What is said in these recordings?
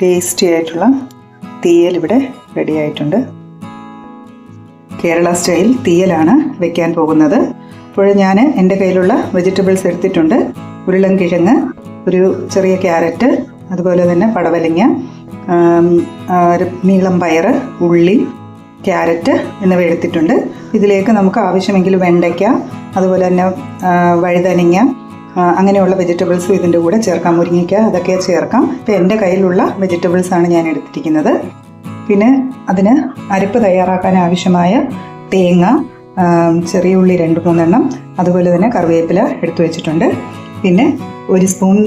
Tasty ആയിട്ടുള്ള തീയൽ ഇവിടെ ready ആയിട്ടുണ്ട്. കേരള സ്റ്റൈൽ തീയലാണ് വെക്കാൻ പോകുന്നത്. അപ്പോൾ ഞാൻ എൻ്റെ കയ്യിലുള്ള വെജിറ്റബിൾസ് എടുത്തിട്ടുണ്ട്. ഉരുളൻകിഴങ്ങ്, ഒരു ചെറിയ ക്യാരറ്റ്, അതുപോലെ തന്നെ പടവലങ്ങ, നീളം പയർ, ഉള്ളി, ക്യാരറ്റ് എന്നിവ എടുത്തിട്ടുണ്ട്. ഇതിലേക്ക് നമുക്ക് ആവശ്യമെങ്കിൽ വെണ്ടയ്ക്ക, അതുപോലെ തന്നെ വഴുതനങ്ങ, അങ്ങനെയുള്ള വെജിറ്റബിൾസും ഇതിൻ്റെ കൂടെ ചേർക്കാം. മുരിങ്ങയ്ക്ക, അതൊക്കെ ചേർക്കാം. ഇപ്പോൾ എൻ്റെ കയ്യിലുള്ള വെജിറ്റബിൾസാണ് ഞാൻ എടുത്തിരിക്കുന്നത്. പിന്നെ അതിന് അരപ്പ് തയ്യാറാക്കാൻ ആവശ്യമായ തേങ്ങ, ചെറിയ ഉള്ളി 2-3 എണ്ണം, അതുപോലെ തന്നെ കറിവേപ്പില എടുത്തു വെച്ചിട്ടുണ്ട്. പിന്നെ 1 സ്പൂൺ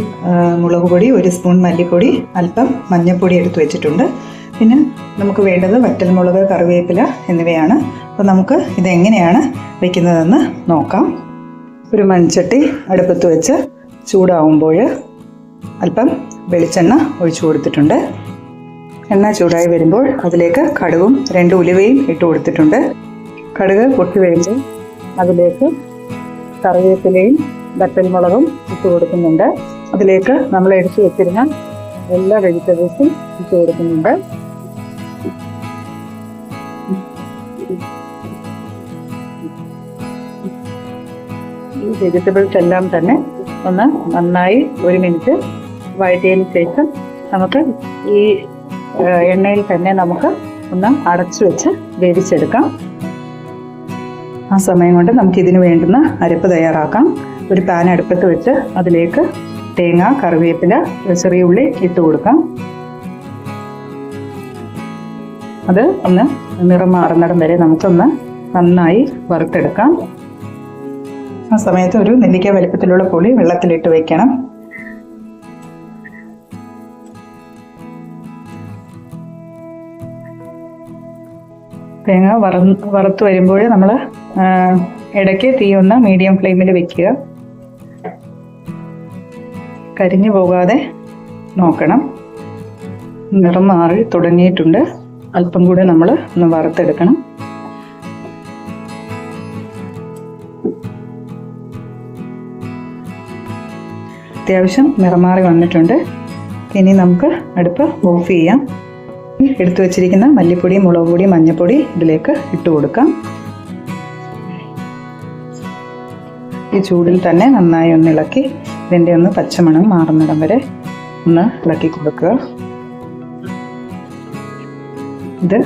മുളക് പൊടി, 1 സ്പൂൺ മല്ലിപ്പൊടി, അല്പം മഞ്ഞൾപ്പൊടി എടുത്തു വെച്ചിട്ടുണ്ട്. പിന്നെ നമുക്ക് വേണ്ടത് വറ്റൽമുളക്, കറിവേപ്പില എന്നിവയാണ്. അപ്പോൾ നമുക്ക് ഇതെങ്ങനെയാണ് വയ്ക്കുന്നതെന്ന് നോക്കാം. ഒരു മൺചട്ടി അടുപ്പത്ത് വെച്ച് ചൂടാവുമ്പോൾ അല്പം വെളിച്ചെണ്ണ ഒഴിച്ചു കൊടുത്തിട്ടുണ്ട്. എണ്ണ ചൂടായി വരുമ്പോൾ അതിലേക്ക് കടുകും 2 ഉലുവയും ഇട്ട് കൊടുത്തിട്ടുണ്ട്. കടുക് പൊട്ടി വരുമ്പോൾ അതിലേക്ക് കറിവേപ്പിലയും വറ്റൽമുളകും ഇട്ട് കൊടുക്കുന്നുണ്ട്. അതിലേക്ക് നമ്മൾ എടുത്തു വെച്ചിരുന്ന എല്ലാ വെജിറ്റബിൾസും ഇട്ട് കൊടുക്കുന്നുണ്ട്. ഈ വെജിറ്റബിൾസ് എല്ലാം തന്നെ ഒന്ന് നന്നായി 1 മിനിറ്റ് വഴറ്റിയതിന് ശേഷം നമുക്ക് ഈ എണ്ണയിൽ തന്നെ നമുക്ക് ഒന്ന് അടച്ചു വെച്ച് വേവിച്ചെടുക്കാം. ആ സമയം കൊണ്ട് നമുക്ക് ഇതിന് വേണ്ടുന്ന അരപ്പ് തയ്യാറാക്കാം. ഒരു പാൻ അടുപ്പത്ത് വെച്ച് അതിലേക്ക് തേങ്ങ, കറിവേപ്പില, ചെറിയ ഉള്ളി ഇട്ട് കൊടുക്കാം. അത് ഒന്ന് നിറം മാറുന്നിടം വരെ നമുക്കൊന്ന് നന്നായി വറുത്തെടുക്കാം. ആ സമയത്ത് ഒരു നെല്ലിക്ക വലിപ്പത്തിലുള്ള പുളി വെള്ളത്തിലിട്ട് വയ്ക്കണം. തേങ്ങ വറുത്ത് വരുമ്പോൾ നമ്മൾ ഇടയ്ക്ക് തീ ഒന്ന് മീഡിയം ഫ്ലെയിമിൽ വെക്കുക. കരിഞ്ഞു പോകാതെ നോക്കണം. നിറം മാറി തുടങ്ങിയിട്ടുണ്ട്. അല്പം കൂടെ നമ്മൾ ഒന്ന് വറുത്തെടുക്കണം. അത്യാവശ്യം നിറം മാറി വന്നിട്ടുണ്ട്. ഇനി നമുക്ക് അടുപ്പ് ഓഫ് ചെയ്യാം. എടുത്തു വച്ചിരിക്കുന്ന മല്ലിപ്പൊടി, മുളക് പൊടി, മഞ്ഞൾപ്പൊടി ഇതിലേക്ക് ഇട്ട് കൊടുക്കാം. ഈ ചൂടിൽ തന്നെ നന്നായി ഒന്ന് ഇളക്കി ഇതിൻ്റെ ഒന്ന് പച്ചമണം മാറുന്നിടം വരെ ഒന്ന് ഇളക്കി കൊടുക്കുക. ഇത്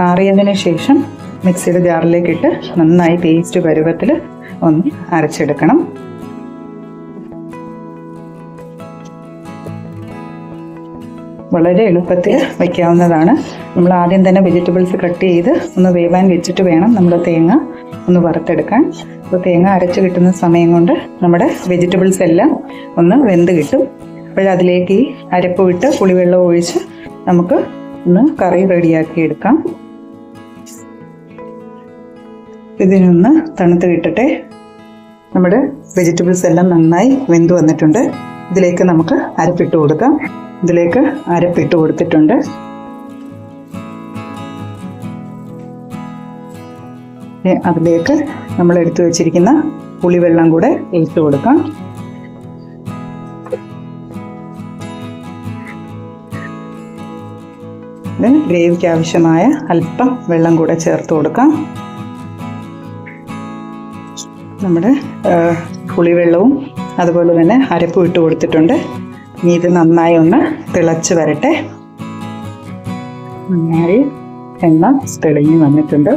ആറിയതിന് ശേഷം മിക്സിയുടെ ജാറിലേക്ക് ഇട്ട് നന്നായി പേസ്റ്റ് പരുവത്തിൽ ഒന്ന് അരച്ചെടുക്കണം. വളരെ എളുപ്പത്തിൽ വയ്ക്കാവുന്നതാണ്. നമ്മൾ ആദ്യം തന്നെ വെജിറ്റബിൾസ് കട്ട് ചെയ്ത് ഒന്ന് വേവാൻ വെച്ചിട്ട് വേണം നമ്മൾ തേങ്ങ ഒന്ന് വറുത്തെടുക്കാൻ. അപ്പോൾ തേങ്ങ അരച്ച് കിട്ടുന്ന സമയം കൊണ്ട് നമ്മുടെ വെജിറ്റബിൾസ് എല്ലാം ഒന്ന് വെന്ത് കിട്ടും. അപ്പോഴതിലേക്ക് ഈ അരപ്പ് വിട്ട് പുളിവെള്ളം ഒഴിച്ച് നമുക്ക് ഒന്ന് കറി റെഡിയാക്കി എടുക്കാം. ഇതിനൊന്ന് തണുത്ത് കിട്ടട്ടെ. നമ്മുടെ വെജിറ്റബിൾസ് എല്ലാം നന്നായി വെന്ത് വന്നിട്ടുണ്ട്. ഇതിലേക്ക് നമുക്ക് അരപ്പിട്ട് കൊടുക്കാം. ഇതിലേക്ക് അരപ്പിട്ട് കൊടുത്തിട്ടുണ്ട്. അതിലേക്ക് നമ്മൾ എടുത്തു വെച്ചിരിക്കുന്ന പുളിവെള്ളം കൂടെ ഒഴിച്ചു കൊടുക്കാം. ഗ്രേവിക്ക് ആവശ്യമായ അല്പം വെള്ളം കൂടെ ചേർത്ത് കൊടുക്കാം. നമ്മുടെ പുളിവെള്ളവും അതുപോലെ തന്നെ അരപ്പും ഇട്ട് കൊടുത്തിട്ടുണ്ട്. ഇനി ഇത് നന്നായി ഒന്ന് തിളച്ച് വരട്ടെ. നന്നായി എണ്ണ തെളിഞ്ഞ് വന്നിട്ടുണ്ട്.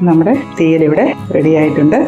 നമ്മുടെ തീയൽ ഇവിടെ റെഡി ആയിട്ടുണ്ട്.